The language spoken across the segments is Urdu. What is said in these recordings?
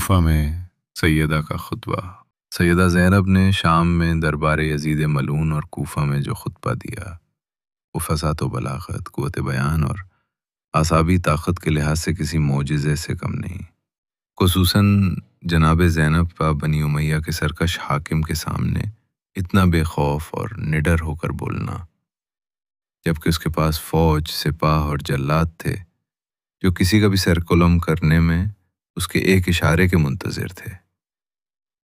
کوفہ میں سیدہ کا خطبہ۔ سیدہ زینب نے شام میں دربار یزید ملعون اور کوفہ میں جو خطبہ دیا وہ فصاحت و بلاغت، قوت بیان اور اعصابی طاقت کے لحاظ سے کسی معجزے سے کم نہیں۔ خصوصاً جناب زینب کا بنی امیہ کے سرکش حاکم کے سامنے اتنا بے خوف اور نڈر ہو کر بولنا، جبکہ اس کے پاس فوج، سپاہ اور جلاد تھے جو کسی کا بھی سر قلم کرنے میں اس کے ایک اشارے کے منتظر تھے۔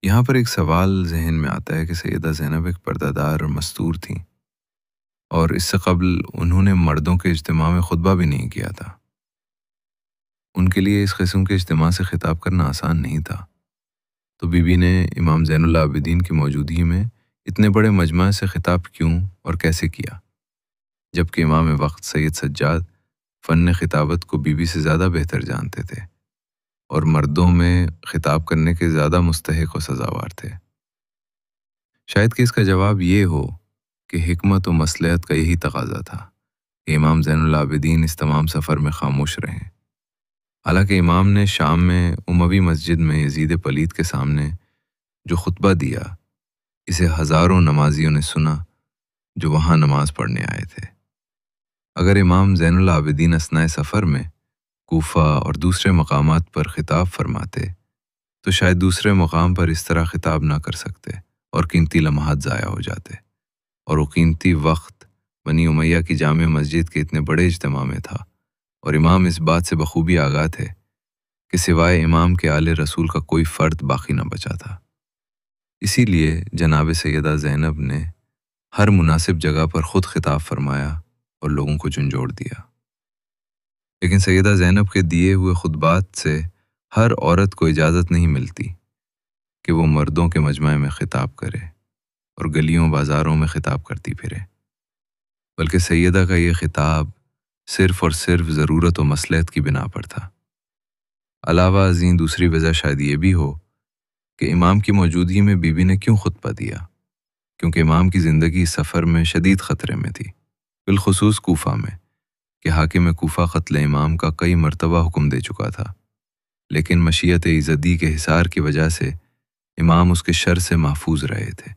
یہاں پر ایک سوال ذہن میں آتا ہے کہ سیدہ زینب ایک پردہ دار اور مستور تھیں، اور اس سے قبل انہوں نے مردوں کے اجتماع میں خطبہ بھی نہیں کیا تھا۔ ان کے لیے اس قسم کے اجتماع سے خطاب کرنا آسان نہیں تھا، تو بی بی نے امام زین العابدین کی موجودگی میں اتنے بڑے مجمع سے خطاب کیوں اور کیسے کیا، جبکہ امام وقت سید سجاد فن خطابت کو بی بی سے زیادہ بہتر جانتے تھے اور مردوں میں خطاب کرنے کے زیادہ مستحق و سزاوار تھے۔ شاید کہ اس کا جواب یہ ہو کہ حکمت و مصلحت کا یہی تقاضا تھا کہ امام زین العابدین اس تمام سفر میں خاموش رہیں۔ حالانکہ امام نے شام میں اموی مسجد میں یزید پلید کے سامنے جو خطبہ دیا، اسے ہزاروں نمازیوں نے سنا جو وہاں نماز پڑھنے آئے تھے۔ اگر امام زین العابدین اثناء سفر میں کوفہ اور دوسرے مقامات پر خطاب فرماتے تو شاید دوسرے مقام پر اس طرح خطاب نہ کر سکتے اور قیمتی لمحات ضائع ہو جاتے، اور وہ قیمتی وقت بنی امیہ کی جامع مسجد کے اتنے بڑے اجتماع میں تھا، اور امام اس بات سے بخوبی آگاہ تھے کہ سوائے امام کے آل رسول کا کوئی فرد باقی نہ بچا تھا۔ اسی لیے جناب سیدہ زینب نے ہر مناسب جگہ پر خود خطاب فرمایا اور لوگوں کو جھنجھوڑ دیا۔ لیکن سیدہ زینب کے دیے ہوئے خطبات سے ہر عورت کو اجازت نہیں ملتی کہ وہ مردوں کے مجمع میں خطاب کرے اور گلیوں بازاروں میں خطاب کرتی پھرے، بلکہ سیدہ کا یہ خطاب صرف اور صرف ضرورت و مصلحت کی بنا پر تھا۔ علاوہ ازیں دوسری وجہ شاید یہ بھی ہو کہ امام کی موجودگی میں بی بی نے کیوں خطبہ دیا، کیونکہ امام کی زندگی اس سفر میں شدید خطرے میں تھی، بالخصوص کوفہ میں، کہ حاکم کوفہ قتل امام کا کئی مرتبہ حکم دے چکا تھا، لیکن مشیت ایزدی کے حصار کی وجہ سے امام اس کے شر سے محفوظ رہے تھے۔